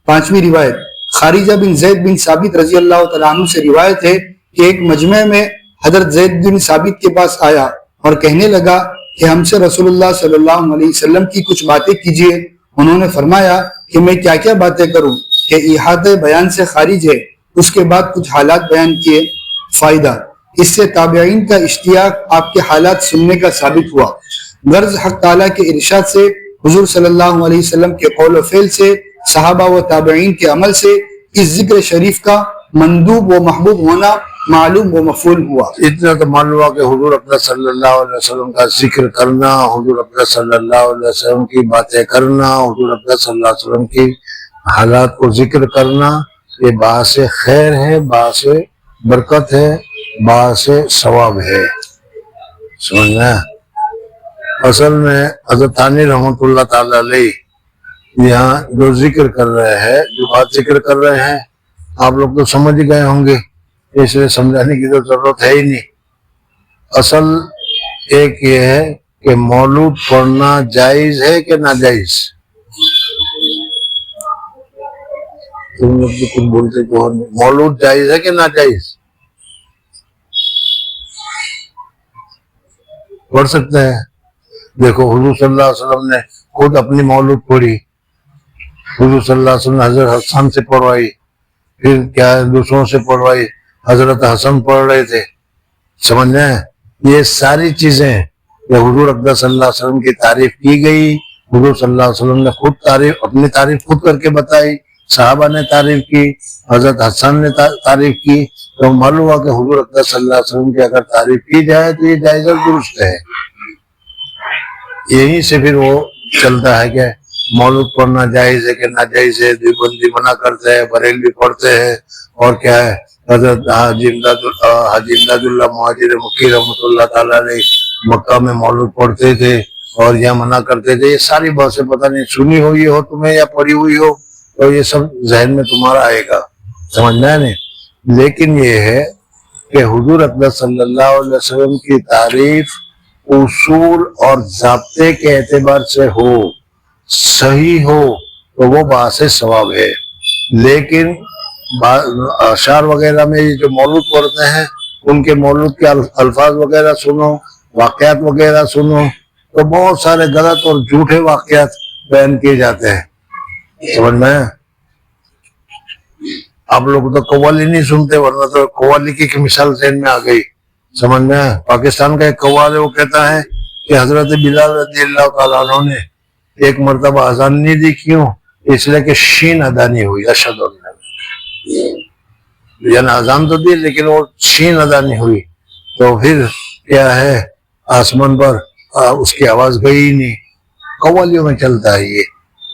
پانچویں روایت خارجہ بن زید بن ثابت رضی اللہ تعالیٰ عنہ سے روایت ہے کہ ایک مجمع میں حضرت زید بن ثابت کے پاس آیا اور کہنے لگا کہ ہم سے رسول اللہ صلی اللہ علیہ وسلم کی کچھ باتیں کیجیے، انہوں نے فرمایا کہ میں کیا کیا باتیں کروں کہ احاطہ بیان سے خارج ہے۔ اس کے بعد کچھ حالات بیان کیے۔ فائدہ، اس سے تابعین کا اشتیاق آپ کے حالات سننے کا ثابت ہوا۔ غرض، حق تعالیٰ کے ارشاد سے، حضور صلی اللہ علیہ وسلم کے قول و فعل سے، صحابہ و تابعین کے عمل سے اس ذکر شریف کا مندوب و محبوب ہونا معلوم و مفعول ہوا۔ اتنا تو معلوم ہوا کہ حضور اکرم صلی اللہ علیہ وسلم کا ذکر کرنا، حضور اکرم صلی اللہ علیہ وسلم کی باتیں کرنا، حضور اکرم صلی اللہ علیہ وسلم کی حالات کو ذکر کرنا، یہ باعث خیر ہے، باعث برکت ہے، باعث ثواب ہے۔ سمجھنا؟ اصل میں حضرت ثانی رحمۃ اللہ تعالی علیہ یہاں جو ذکر کر رہے ہیں، جو بات ذکر کر رہے ہیں، آپ لوگ تو سمجھ گئے ہوں گے، اس لیے سمجھانے کی تو ضرورت ہے ہی نہیں۔ اصل ایک یہ ہے کہ مولود پڑھنا جائز ہے کہ ناجائز؟ تم لوگ بھی کچھ بولتے تو مولود جائز ہے کہ ناجائز؟ پڑھ سکتے ہیں؟ دیکھو حضور صلی اللہ علیہ وسلم نے خود اپنی مولود پڑھی، حضور صلی اللہ علیہ وسلم نے حضرت حسن سے پڑھوائی، پھر کیا دوسروں سے پڑھوائی، حضرت حسن پڑھ رہے تھے۔ سمجھنا ہے؟ یہ ساری چیزیں کہ حضور اکرم صلی اللہ علیہ وسلم کی تعریف کی گئی، حضور صلی اللہ علیہ وسلم نے خود اپنی تعریف خود کر کے بتائی، صحابہ نے تعریف کی، حضرت حسن نے تعریف کی، تو معلوم ہوا کہ حضور اکرم صلی اللہ علیہ وسلم کی اگر تعریف کی جائے تو یہ جائز اور درست ہے۔ یہیں سے پھر وہ چلتا ہے کہ مولود پڑھنا جائز ہے کہ ناجائز ہے، دیوبندی منع کرتے ہیں، بریلوی پڑھتے ہیں، اور کیا ہے حضرت حاجی امداد اللہ مہاجر مکی رحمۃ اللہ تعالیٰ علیہ مکہ میں مولود پڑھتے تھے اور یہاں منع کرتے تھے۔ یہ ساری باتیں پتہ نہیں سنی ہوئی ہو تمہیں یا پڑھی ہوئی ہو، تو یہ سب ذہن میں تمہارا آئے گا، سمجھنا ہے نہیں؟ لیکن یہ ہے کہ حضور اکرم صلی اللہ علیہ وسلم کی تعریف اصول اور ضابطے کے اعتبار سے ہو، صحیح ہو، تو وہ باعث ثواب ہے۔ لیکن اشعار وغیرہ میں یہ جو مولود پڑھتے ہیں، ان کے مولود کے الفاظ وغیرہ سنو، واقعات وغیرہ سنو، تو بہت سارے غلط اور جھوٹے واقعات بیان کیے جاتے ہیں۔ سمجھ میں؟ آپ لوگ تو قوالی نہیں سنتے، ورنہ تو قوالی کی مثال ذہن میں آ گئی۔ سمجھ میں؟ پاکستان کا ایک قوال ہے، وہ کہتا ہے کہ حضرت بلال رضی اللہ تعالیٰ عنہ نے ایک مرتبہ اذان نہیں دی، کیوں؟ اس لیے کہ شین ادا نہیں ہوئی، اشہد ان لا، یعنی اذان تو دی لیکن وہ شین ادا نہیں ہوئی، تو پھر کیا ہے آسمان پر اس کی آواز گئی ہی نہیں۔ قوالیوں میں چلتا ہے یہ،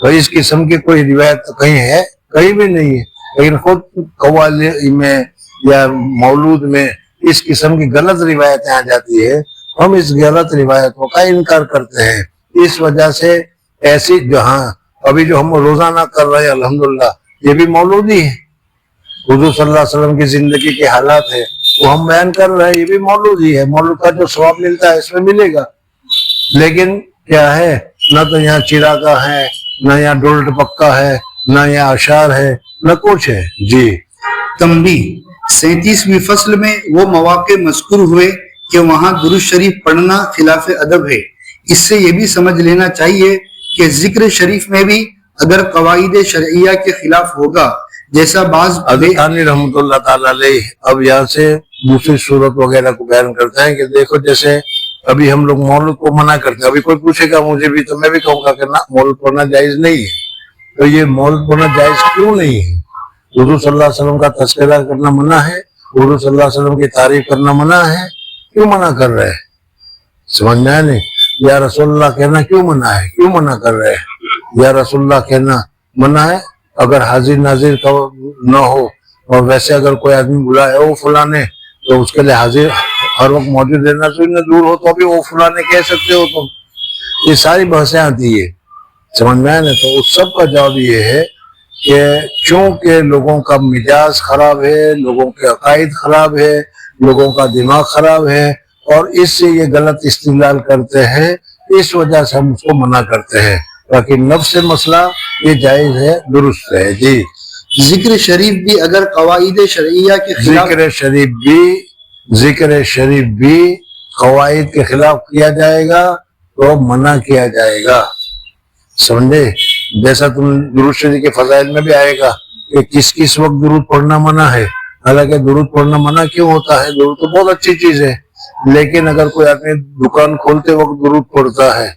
تو اس قسم کی کوئی روایت کہیں ہے؟ کہیں بھی نہیں ہے۔ لیکن خود قوالی میں یا مولود میں اس قسم کی غلط روایتیں آ جاتی ہے، ہم اس غلط روایتوں کا انکار کرتے ہیں۔ اس وجہ سے ایسی جہاں ابھی جو ہم روزانہ کر رہے ہیں الحمدللہ، یہ بھی مولود ہی ہے، حضور صلی اللہ علیہ وسلم کی زندگی کے حالات ہے وہ ہم بیان کر رہے ہیں، یہ بھی مولود ہی ہے۔ مولود کا جو ثواب ملتا ہے اس میں ملے گا، لیکن کیا ہے، نہ تو یہاں چراغا ہے، نہ یہاں ڈول ٹپکا ہے، نہ یہاں اشعار ہے، نہ کچھ ہے۔ جی تنبیہ، 37ویں فصل میں وہ مواقع مذکور ہوئے کہ وہاں درود شریف پڑھنا خلاف ادب ہے۔ اس سے یہ بھی سمجھ لینا چاہیے کہ ذکر شریف میں بھی اگر قواعد شرعیہ کے خلاف ہوگا، جیسا بعض حضرت ثانی رحمۃ اللہ تعالیٰ علیہ اب یہاں سے دوسری صورت وغیرہ کو بیان کرتے ہیں کہ دیکھو جیسے ابھی ہم لوگ مولود کو منع کرتے ہیں، ابھی کوئی پوچھے گا مجھے بھی تو میں بھی کہوں گا کہ نہ، مولود پڑھنا جائز نہیں ہے۔ تو یہ مولود پڑھنا جائز کیوں نہیں ہے؟ حضور صلی اللہ علیہ وسلم کا تذکرہ کرنا منع ہے، حضور صلی اللہ علیہ وسلم کی تعریف کرنا منع ہے، کیوں منع کر رہے ہیں؟ سمجھنا ہے نہیں؟ یا رسول اللہ کہنا کیوں منع ہے؟ کیوں منع کر رہے ہیں؟ یا رسول اللہ کہنا منع ہے اگر حاضر ناظر کا نہ ہو، اور ویسے اگر کوئی آدمی بلائے او فلانے، تو اس کے لیے حاضر ہر وقت موجود رہنا چاہیے، دور ہو تو ابھی او فلانے کہہ سکتے ہو تم۔ یہ ساری بحثیں آتی ہے، سمجھ میں آئے نا؟ تو اس سب کا جواب یہ ہے کہ چونکہ لوگوں کا مزاج خراب ہے، لوگوں کے عقائد خراب ہے، لوگوں کا دماغ خراب ہے، اور اس سے یہ غلط استدلال کرتے ہیں، اس وجہ سے ہم اس کو منع کرتے ہیں۔ باقی نفس مسئلہ یہ جائز ہے، درست ہے۔ جی ذکر شریف بھی اگر قواعد شرعیہ کے خلاف، ذکر شریف بھی قواعد کے خلاف کیا جائے گا تو منع کیا جائے گا، سمجھے؟ جیسا تم درود شریف کے فضائل میں بھی آئے گا کہ کس کس وقت درود پڑھنا منع ہے. حالانکہ درود پڑھنا منع کیوں ہوتا ہے؟ درود تو بہت اچھی چیز ہے، لیکن اگر کوئی آدمی دکان کھولتے وقت درود پڑھتا ہے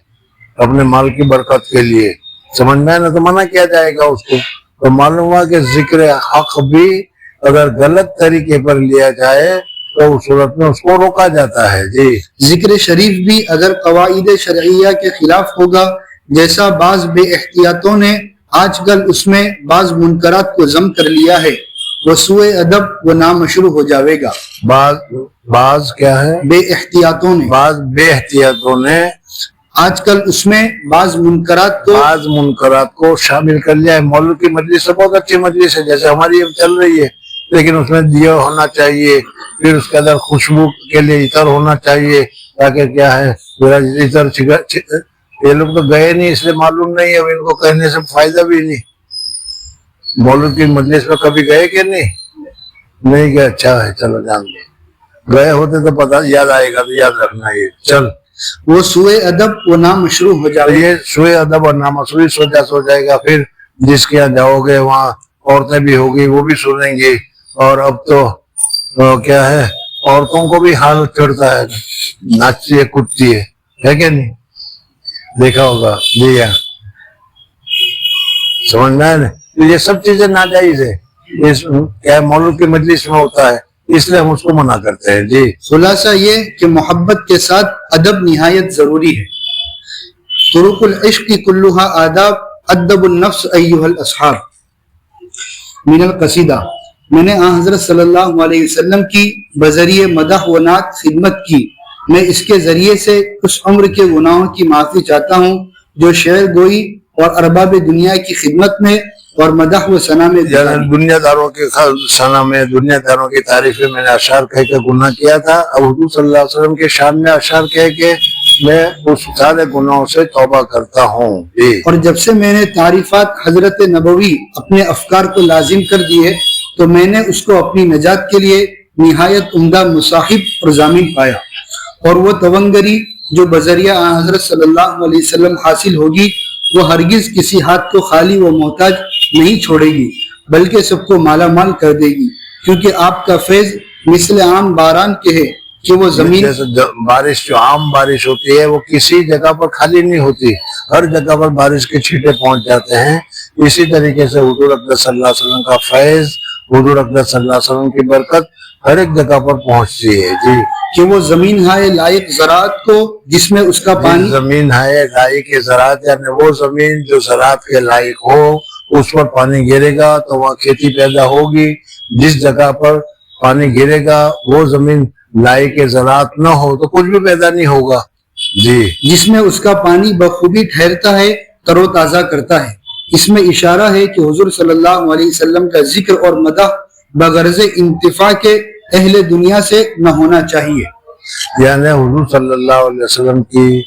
اپنے مال کی برکت کے لیے، سمجھ میں آیا نا، تو منع کیا جائے گا اس کو. تو معلوم ہوا کہ ذکر حق بھی اگر غلط طریقے پر لیا جائے تو اس صورت میں اس کو روکا جاتا ہے. جی ذکر شریف بھی اگر قواعد شرعیہ کے خلاف ہوگا، جیسا بعض بے احتیاطوں نے آج کل اس میں بعض منکرات کو ضم کر لیا ہے، وہ سوء ادب و نامشروع ہو جاوے گا. بعض کیا ہے؟ بے احتیاطوں نے، بعض بے احتیاطوں نے آج کل اس میں بعض منکرات کو شامل کر لیا ہے. مولود کی مجلس تو بہت اچھی مجلس ہے، جیسے ہماری اب چل رہی ہے، لیکن اس میں دیا ہونا چاہیے، پھر اس کے اندر خوشبو کے لیے عطر ہونا چاہیے، تاکہ کیا ہے عطر یہ لوگ تو گئے نہیں اس لیے معلوم نہیں ہے، ان کو کہنے سے فائدہ بھی نہیں. مولود کی مجلس میں کبھی گئے کہ نہیں گئے؟ اچھا ہے، چلو جان دیں. گئے ہوتے تو پتہ یاد آئے گا، تو یاد رکھنا. یہ چل وہ سوء ادب و نامشروع ہو جائے. یہ سوء ادب اور نامشروعی ہو جائے گا. پھر جس کے یہاں جاؤ گے وہاں عورتیں بھی ہوگی، وہ بھی سنیں گی. اور اب تو کیا ہے، عورتوں کو بھی حال چڑھتا ہے، ناچتی ہے کودتی ہے کہ نہیں؟ دیکھا ہوگا. جی ہاں، سمجھ میں آئے. یہ سب چیزیں ناجائز ہے. کیا مولود کی مجلس میں ہوتا ہے، اس لیے ہم اس کو منع کرتے ہیں. جی خلاصہ یہ کہ محبت کے ساتھ ادب نہایت ضروری ہے. طرق العشق کلھا آداب ادب النفس ایھا الاصحاب. من القصیدہ. میں نے آن حضرت صلی اللہ علیہ وسلم کی بذریعے مدح و نعت خدمت کی. میں اس کے ذریعے سے اس عمر کے گناہوں کی معافی چاہتا ہوں جو شعر گوئی اور ارباب دنیا کی خدمت میں اور مدح و ثنا میں دنیا داروں کے ثنا میں، دنیا داروں کی تعریف میں نے اشعار کہہ کے گناہ کیا تھا. اب حضور صلی اللہ علیہ وسلم کے شان میں اشعار کہہ کے میں اس سارے گناہوں سے توبہ کرتا ہوں. اور جب سے میں نے تعریفات حضرت نبوی اپنے افکار کو لازم کر دیے تو میں نے اس کو اپنی نجات کے لیے نہایت عمدہ مصاحب اور ضامن پایا. اور وہ تونگری جو بذریعہ حضرت صلی اللہ علیہ وسلم حاصل ہوگی وہ ہرگز کسی ہاتھ کو خالی و محتاج نہیں چھوڑے گی، بلکہ سب کو مالا مال کر دے گی. کیونکہ آپ کا فیض مثل عام باران کے ہے کہ وہ زمین بارش، جو عام بارش ہوتی ہے وہ کسی جگہ پر خالی نہیں ہوتی، ہر جگہ پر بارش کے چھینٹے پہنچ جاتے ہیں. اسی طریقے سے حضور اقدس صلی اللہ علیہ وسلم کا فیض، حضور اقدس صلی اللہ علیہ وسلم کی برکت ہر ایک جگہ پر پہنچتی ہے. جی کہ وہ زمین ہے لائق زراعت کو جس میں اس کا پانی، زمین ہے لائق زراعت، یعنی وہ زمین جو زراعت کے لائق ہو اس پر پانی گرے گا تو وہاں کھیتی پیدا ہوگی. جس جگہ پر پانی گرے گا وہ زمین لائق زراعت نہ ہو تو کچھ بھی پیدا نہیں ہوگا. جی جس میں اس کا پانی بخوبی ٹھہرتا ہے، تر و تازہ کرتا ہے. اس میں اشارہ ہے کہ حضور صلی اللہ علیہ وسلم کا ذکر اور مدح بغرض انتفاع کے اہل دنیا سے نہ ہونا چاہیے. یعنی حضور صلی اللہ علیہ وسلم کی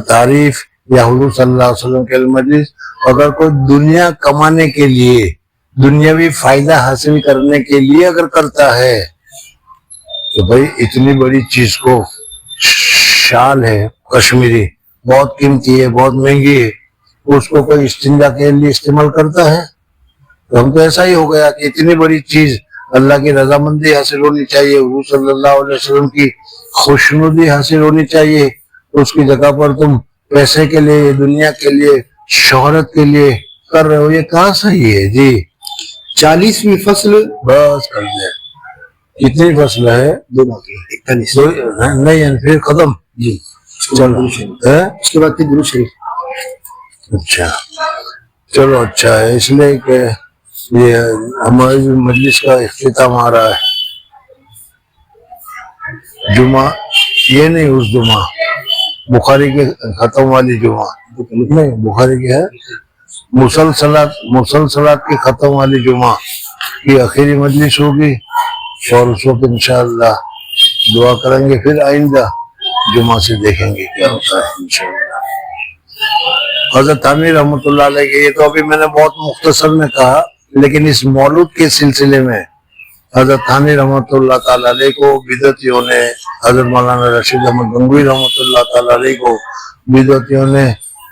تعریف یا حضور صلی اللہ علیہ وسلم کے مجلس اگر کوئی دنیا کمانے کے لیے، دنیاوی فائدہ حاصل کرنے کے لیے اگر کرتا ہے تو بھائی اتنی بڑی چیز کو، شال ہے کشمیری، بہت قیمتی ہے، بہت مہنگی ہے، اس کو کوئی استنجا کے لیے استعمال کرتا ہے تو ہم تو ایسا ہی ہو گیا کہ اتنی بڑی چیز اللہ کی رضامندی حاصل ہونی چاہیے، حضور صلی اللہ علیہ وسلم کی خوشنودی حاصل ہونی چاہیے. اس کی جگہ پر تم پیسے کے لیے، دنیا کے لیے، شہرت کے لیے کر رہے ہو، یہ کہاں صحیح ہے. جی 40ویں فصل بس کر دیں. کتنی فصل ہے؟ نہیں پھر ختم. جی چلو اس کے بعد درود شریف. اچھا چلو اچھا ہے، اس لیے کہ یہ ہماری مجلس کا اختتام آ رہا ہے. جمعہ یہ نہیں، اس جمعہ بخاری کے ختم والی جمعہ نہیں، بخاری کی ہے مسلسلات کی ختم والی جمعہ کی آخری مجلس ہوگی، اور اس وقت انشاءاللہ دعا کریں گے. پھر آئندہ جمعہ سے دیکھیں گے کیا ہوتا ہے انشاءاللہ. حضرت تھانوی رحمۃ اللہ علیہ کے، یہ تو ابھی میں نے بہت مختصر میں کہا، لیکن اس مولود کے سلسلے میں حضرت تھانوی رحمۃ اللہ تعالیٰ علیہ کو بدعتیوں نے، حضرت مولانا رشید احمد گنگوئی رحمۃ اللہ تعالیٰ علیہ کو بدعتیوں نے